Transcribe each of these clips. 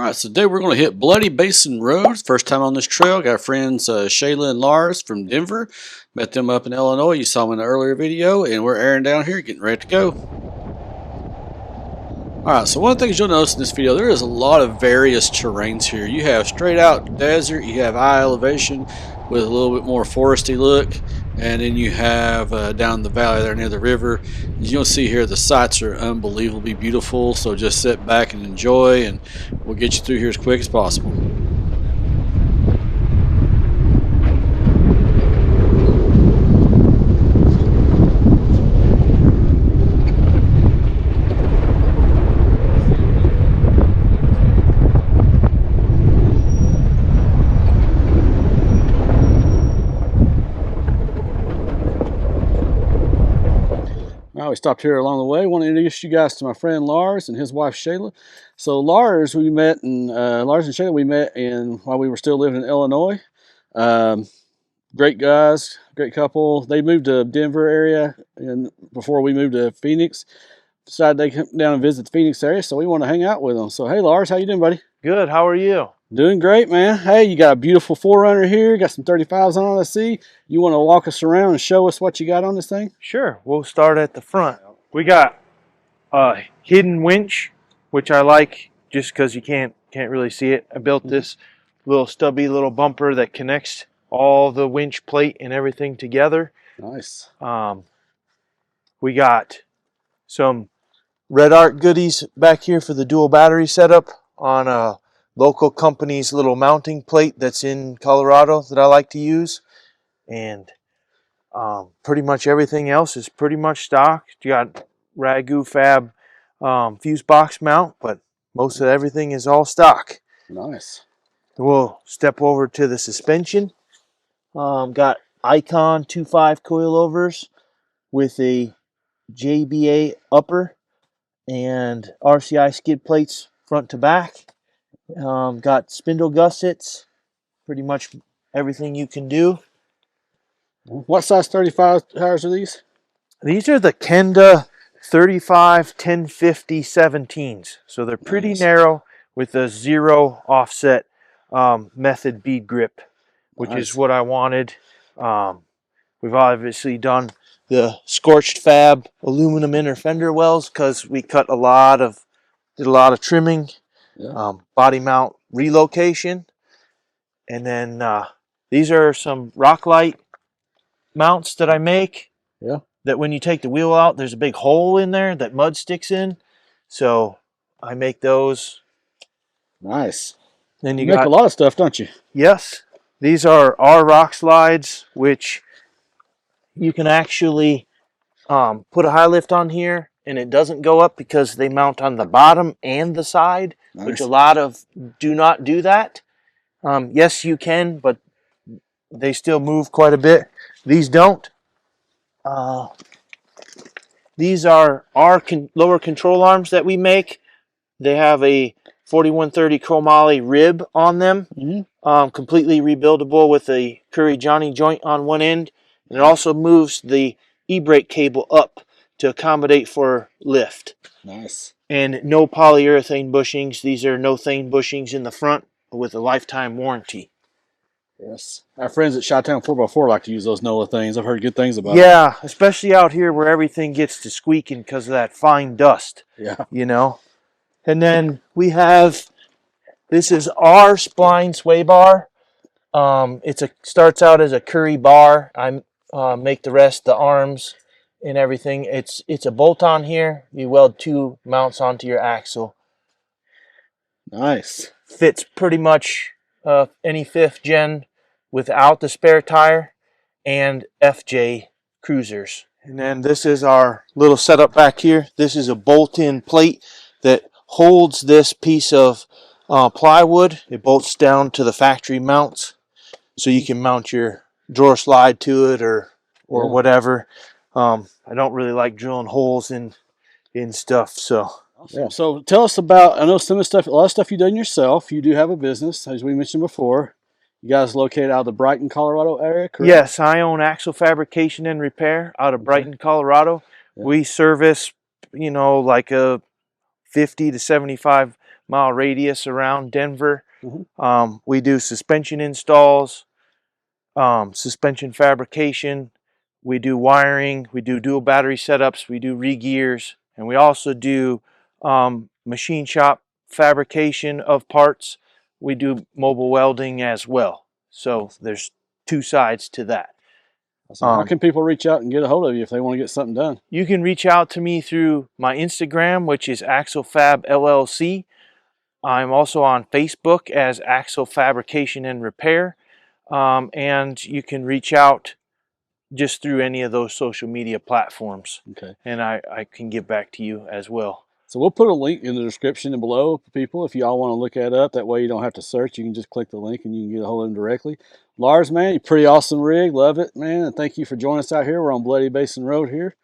Alright, so today we're going to hit Bloody Basin Road. First time on this trail. Got our friends Shayla and Lars from Denver. Met them up in Illinois. You saw them in the earlier video. And we're airing down here, getting ready to go. Alright, so one of the things you'll notice in this video, there is a lot of various terrains here. You have straight out desert, you have high elevation with a little bit more foresty look, and then you have down the valley there near the river. As you'll see here, the sights are unbelievably beautiful, so just sit back and enjoy, and we'll get you through here as quick as possible. We stopped here along the way. I want to introduce you guys to my friend Lars and his wife Shayla. So Lars and Shayla we met while we were still living in Illinois. Great guys, great couple. They moved to Denver area and before we moved to Phoenix. Decided they'd come down and visit the Phoenix area, so we want to hang out with them. So hey Lars, how you doing, buddy? Good. How are you? Doing great, man. Hey, you got a beautiful 4Runner here. Got some 35s on it, I see. You want to walk us around and show us what you got on this thing? Sure. We'll start at the front. We got a hidden winch, which I like just because you can't really see it. I built this little stubby little bumper that connects all the winch plate and everything together. Nice. We got some Red Art goodies back here for the dual battery setup on a local company's little mounting plate that's in Colorado that I like to use. And pretty much everything else is pretty much stock. You got Ragu Fab fuse box mount, but most of everything is all stock. Nice. We'll step over to the suspension. Got Icon 2.5 coilovers with a JBA upper and RCI skid plates front to back. Got spindle gussets, pretty much everything you can do. What size 35 tires are these? These are the Kenda 35 1050 17s. So they're pretty narrow with a zero offset method bead grip, which is what I wanted. We've obviously done the scorched fab aluminum inner fender wells because we did a lot of trimming. Yeah. Body mount relocation, and then these are some Rocklight mounts that I make. Yeah. That when you take the wheel out, there's a big hole in there that mud sticks in, so I make those. Nice. Then you make a lot of stuff, don't you? Yes. These are our rock slides, which you can actually put a high lift on here, and it doesn't go up because they mount on the bottom and the side. Nice. Which a lot of do not do that. Yes, you can, but they still move quite a bit. These don't. These are our lower control arms that we make. They have a 4130 chromoly rib on them, completely rebuildable with a Curry Johnny joint on one end. And it also moves the e-brake cable up to accommodate for lift. Nice. And no polyurethane bushings. These are no thane bushings in the front with a lifetime warranty. Yes. Our friends at Chi-Town 4x4 like to use those NOLA things. I've heard good things about it. Yeah, especially out here where everything gets to squeaking because of that fine dust. Yeah. You know? And then we have, this is our spline sway bar. Starts out as a Curry bar. I make the rest, the arms and everything. It's a bolt on here. You weld two mounts onto your axle. Nice. Fits pretty much any 5th gen without the spare tire and FJ cruisers. And then this is our little setup back here. This is a bolt-in plate that holds this piece of plywood. It bolts down to the factory mounts, so you can mount your drawer slide to it or whatever. I don't really like drilling holes in stuff, so. Yeah. So tell us about, I know some of the stuff, a lot of stuff you've done yourself. You do have a business, as we mentioned before. You guys located out of the Brighton, Colorado area, correct? Yes, I own Axle Fabrication and Repair out of Brighton, Colorado. Yeah. We service, like a 50 to 75 mile radius around Denver. Mm-hmm. We do suspension installs, suspension fabrication, we do wiring, we do dual battery setups, we do re-gears, and we also do machine shop fabrication of parts. We do mobile welding as well. So there's two sides to that. So how can people reach out and get a hold of you if they want to get something done? You can reach out to me through my Instagram, which is Axle Fab LLC. I'm also on Facebook as Axle Fabrication and Repair. And you can reach out just through any of those social media platforms. Okay. And I can get back to you as well. So we'll put a link in the description and below for people if y'all want to look that up. That way you don't have to search. You can just click the link and you can get a hold of them directly. Lars, man, you're pretty awesome rig. Love it, man. And thank you for joining us out here. We're on Bloody Basin Road here.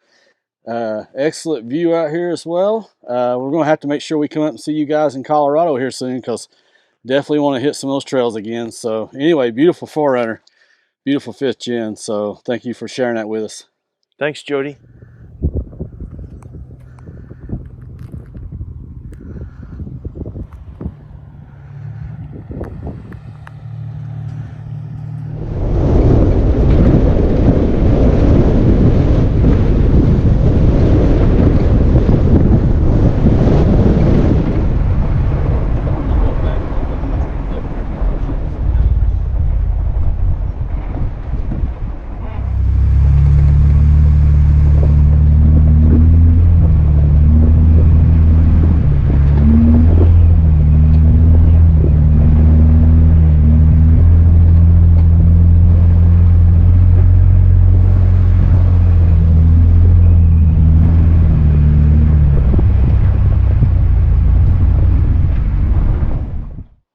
Excellent view out here as well. We're going to have to make sure we come up and see you guys in Colorado here soon, because definitely want to hit some of those trails again. So anyway, beautiful 4Runner, beautiful 5th gen. So thank you for sharing that with us. Thanks, Jody.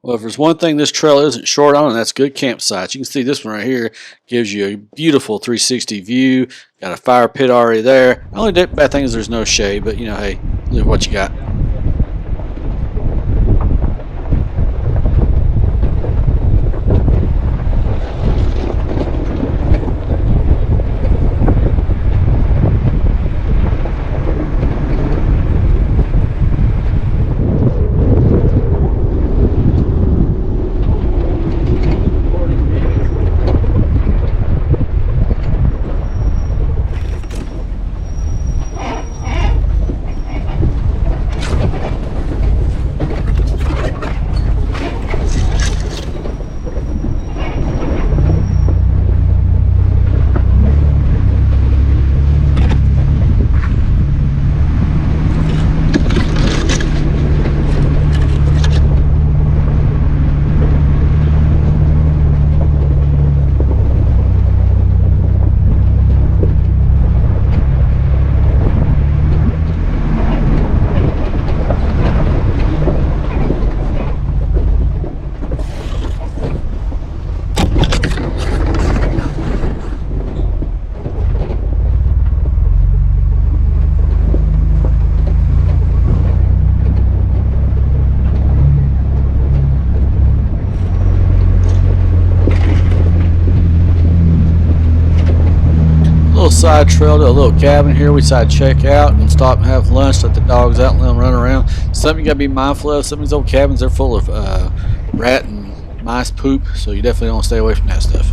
Well, if there's one thing this trail isn't short on, and that's good campsites. You can see this one right here gives you a beautiful 360 view. Got a fire pit already there. The only bad thing is there's no shade, but you know, hey, look what you got. Side trail to a little cabin here. We decided to check out and stop and have lunch, let the dogs out and let them run around. Something you got to be mindful of. Some of these old cabins, they're full of rat and mice poop, so you definitely want to stay away from that stuff.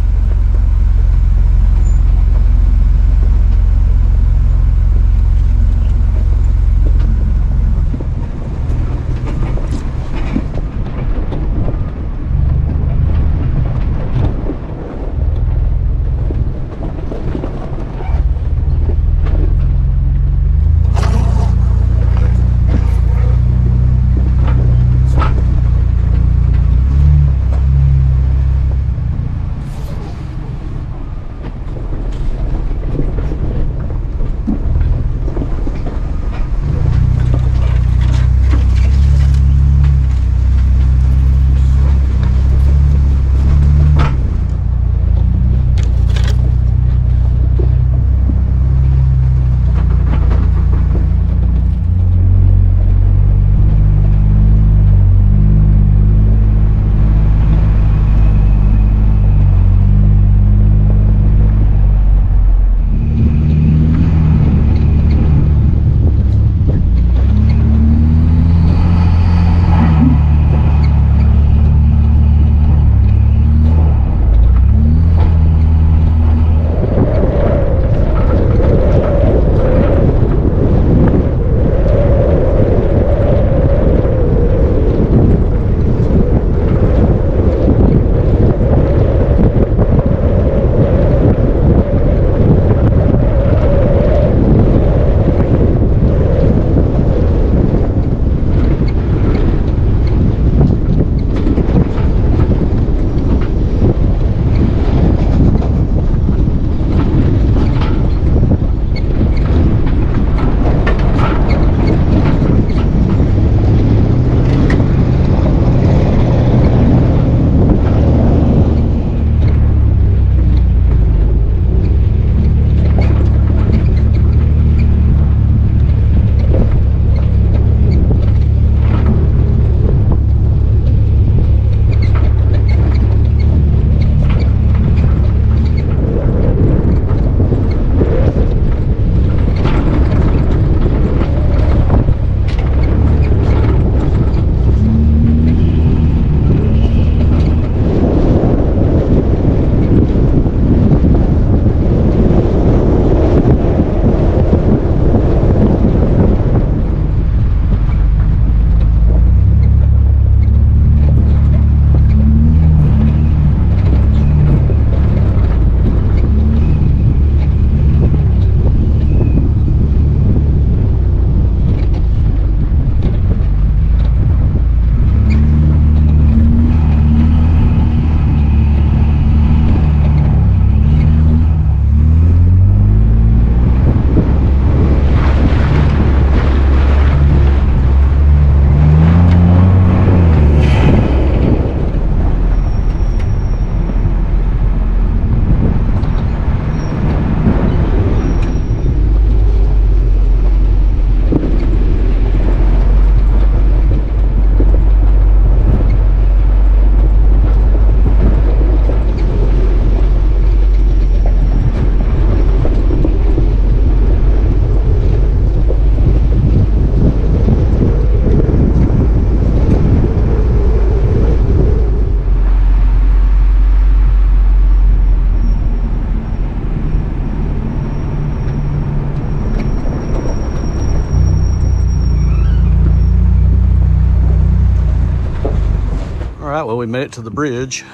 well, we made it to the bridge.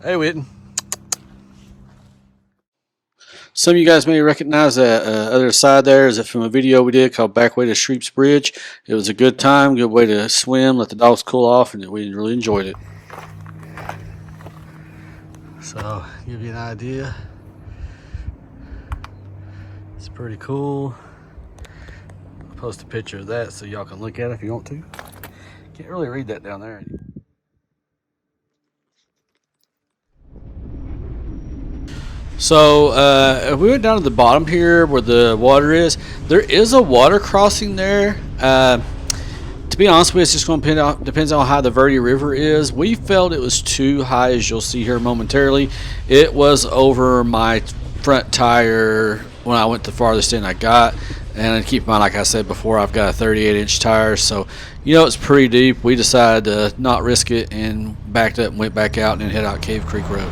Hey, Whitten. Some of you guys may recognize that other side there is from a video we did called Back Way to Shreeps Bridge. It was a good time, good way to swim, let the dogs cool off, and we really enjoyed it. So, give you an idea. It's pretty cool. I'll post a picture of that so y'all can look at it if you want to. Can't really read that down there. So if we went down to the bottom here where the water is, there is a water crossing there. To be honest with you, it's just going to depends on how high the Verde River is. We felt it was too high, as you'll see here momentarily. It was over my front tire when I went the farthest in I got. And keep in mind, like I said before, I've got a 38-inch tire, so you know it's pretty deep. We decided to not risk it and backed up and went back out and then head out Cave Creek Road.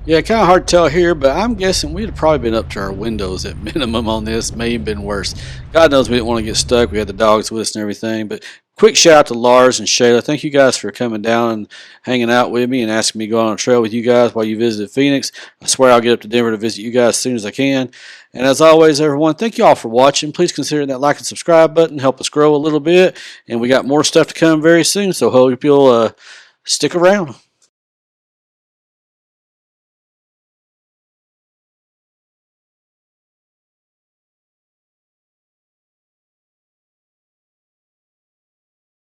Yeah, kind of hard to tell here, but I'm guessing we'd have probably been up to our windows at minimum on this. May have been worse. God knows we didn't want to get stuck. We had the dogs with us and everything. But quick shout out to Lars and Shayla. Thank you guys for coming down and hanging out with me and asking me to go on a trail with you guys while you visited Phoenix. I swear I'll get up to Denver to visit you guys as soon as I can. And as always, everyone, thank you all for watching. Please consider that like and subscribe button. Help us grow a little bit. And we got more stuff to come very soon, so hope you'll stick around.